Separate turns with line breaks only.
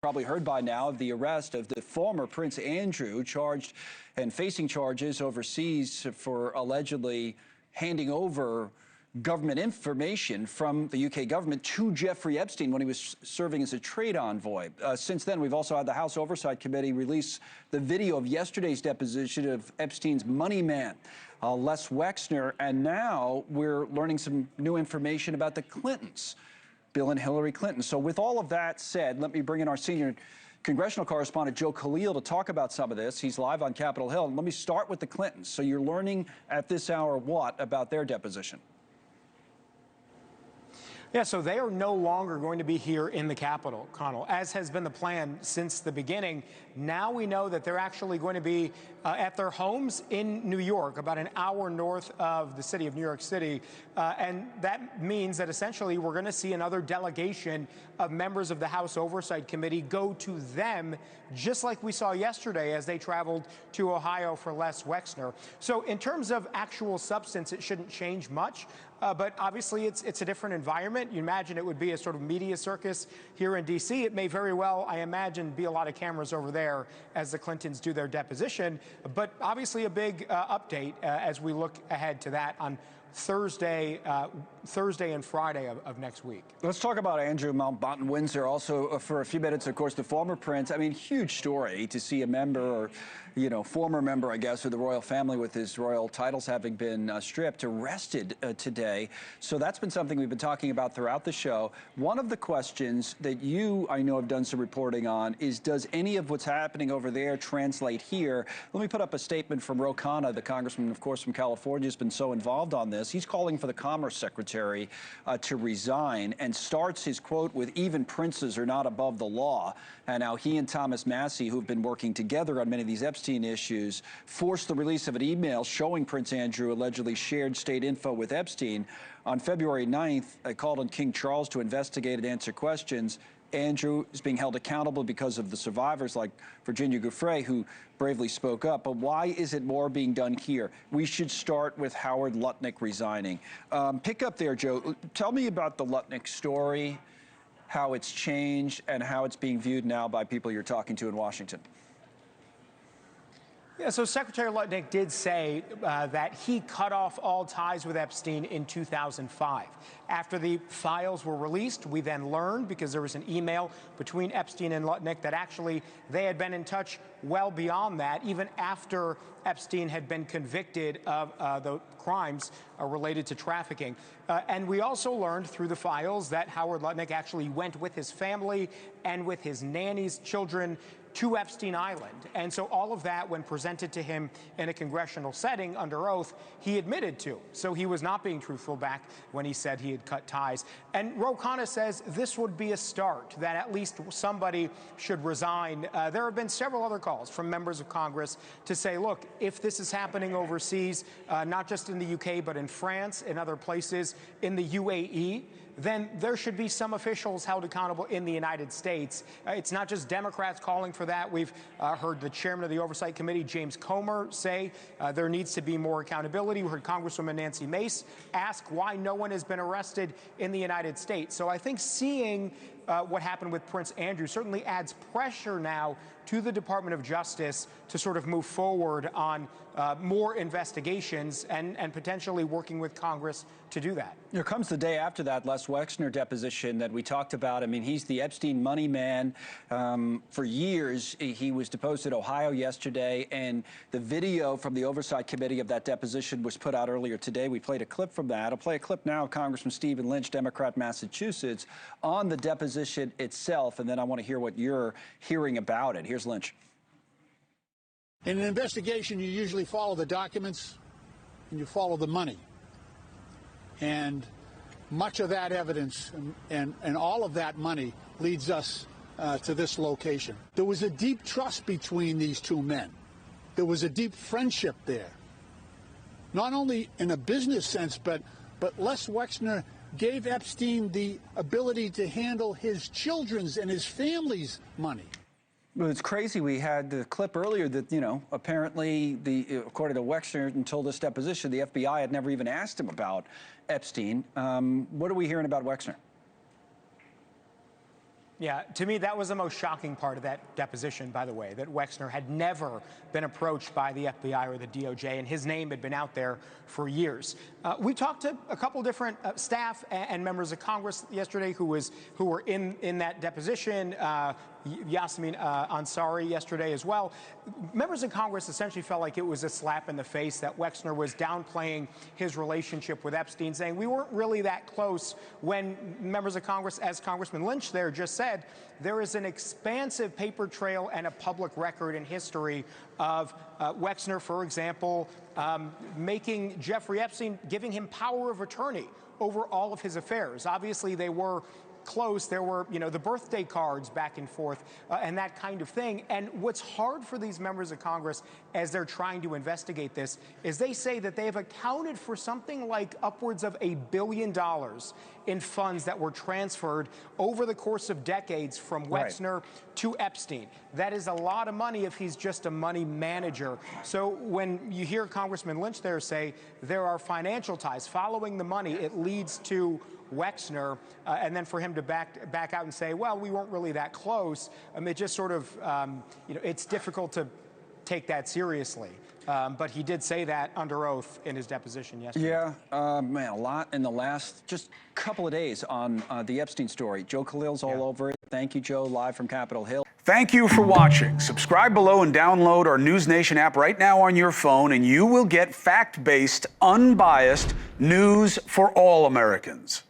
Probably heard by now of the arrest of the former Prince Andrew, charged and facing charges overseas for allegedly handing over government information from the UK government to Jeffrey Epstein when he was serving as a trade envoy. Since then, we've also had the House Oversight Committee release the video of yesterday's deposition of Epstein's money man, Les Wexner, and now we're learning some new information about the Clintons. Bill and Hillary Clinton. So with all of that said, let me bring in our senior congressional correspondent, Joe Khalil, to talk about some of this. He's live on Capitol Hill. And let me start with the Clintons. So you're learning at this hour what about their deposition?
Yeah, so they are no longer going to be here in the Capitol, Connell, as has been the plan since the beginning. Now we know that they're actually going to be at their homes in New York, about an hour north of the city of New York City. And that means that essentially we're going to see another delegation of members of the House Oversight Committee go to them, just like we saw yesterday as they traveled to Ohio for Les Wexner. So in terms of actual substance, it shouldn't change much. But obviously, it's a different environment. You imagine it would be a sort of media circus here in D.C. It may very well, I imagine, be a lot of cameras over there as the Clintons do their deposition. But obviously a big update as we look ahead to that on Thursday and Friday of next week.
Let's talk about Andrew Mountbatten Windsor also for a few minutes. Of course, the former prince. I mean, huge story to see a member, or former member, I guess, of the royal family with his royal titles having been stripped, arrested today. So that's been something we've been talking about throughout the show. One of the questions that you, I know, have done some reporting on is, does any of what's happening over there translate here? Let me put up a statement from Ro Khanna, the congressman, of course, from California, has been so involved on this. He's calling for the Commerce Secretary to resign, and starts his quote with, "Even princes are not above the law." And now he and Thomas Massie, who've been working together on many of these Epstein issues, forced the release of an email showing Prince Andrew allegedly shared state info with Epstein. On February 9th, I called on King Charles to investigate and answer questions. Andrew is being held accountable because of the survivors like Virginia Giuffre, who bravely spoke up. But why isn't more being done here? We should start with Howard Lutnick resigning. Pick up there, Joe. Tell me about the Lutnick story, how it's changed, and how it's being viewed now by people you're talking to in Washington.
Yeah, so Secretary Lutnick did say that he cut off all ties with Epstein in 2005. After the files were released, we then learned, because there was an email between Epstein and Lutnick, that actually they had been in touch well beyond that, even after Epstein had been convicted of the crimes related to trafficking. And we also learned through the files that Howard Lutnick actually went with his family and with his nanny's children to Epstein Island. And so all of that, when presented to him in a congressional setting under oath, he admitted to. So he was not being truthful back when he said he had cut ties. And Ro Khanna says this would be a start, that at least somebody should resign. There have been several other calls from members of Congress to say, look, if this is happening overseas, not just in the UK, but in France and other places, in the UAE, then there should be some officials held accountable in the United States. It's not just Democrats calling for that. We've heard the chairman of the Oversight Committee, James Comer, say there needs to be more accountability. We heard Congresswoman Nancy Mace ask why no one has been arrested in the United States. So I think seeing what happened with Prince Andrew certainly adds pressure now to the Department of Justice to sort of move forward on more investigations and potentially working with Congress to do that.
Here comes the day after that Les Wexner deposition that we talked about. I mean, he's the Epstein money man. For years, he was deposed in Ohio yesterday, and the video from the Oversight Committee of that deposition was put out earlier today. We played a clip from that. I'll play a clip now of Congressman Stephen Lynch, Democrat, Massachusetts, on the deposition itself, and then I want to hear what you're hearing about it. Here's Lynch.
In an investigation, you usually follow the documents and you follow the money. And much of that evidence and all of that money leads us to this location. There was a deep trust between these two men. There was a deep friendship there. Not only in a business sense, but Les Wexner gave Epstein the ability to handle his children's and his family's money.
Well, it's crazy. We had the clip earlier that, apparently, according to Wexner, until this deposition, the FBI had never even asked him about Epstein. What are we hearing about Wexner?
Yeah, to me, that was the most shocking part of that deposition, by the way, that Wexner had never been approached by the FBI or the DOJ, and his name had been out there for years. We talked to a couple different staff and members of Congress yesterday who were in that deposition. Yasmin Ansari yesterday as well. Members of Congress essentially felt like it was a slap in the face that Wexner was downplaying his relationship with Epstein, saying we weren't really that close, when members of Congress, as Congressman Lynch there just said, there is an expansive paper trail and a public record in history of Wexner, for example, making Jeffrey Epstein, giving him power of attorney over all of his affairs. Obviously, they were close. There were, the birthday cards back and forth and that kind of thing. And what's hard for these members of Congress as they're trying to investigate this is they say that they've accounted for something like upwards of $1 billion in funds that were transferred over the course of decades from Wexner to Epstein. That is a lot of money if he's just a money manager. So when you hear Congressman Lynch there say there are financial ties following the money, it leads to Wexner, and then for him to back out and say, well, we weren't really that close, it just sort of, it's difficult to take that seriously. But he did say that under oath in his deposition yesterday.
Yeah, man, a lot in the last just couple of days on the Epstein story. Joe Khalil's all over it. Thank you, Joe, live from Capitol Hill.
Thank you for watching. Subscribe below and download our NewsNation app right now on your phone, and you will get fact-based, unbiased news for all Americans.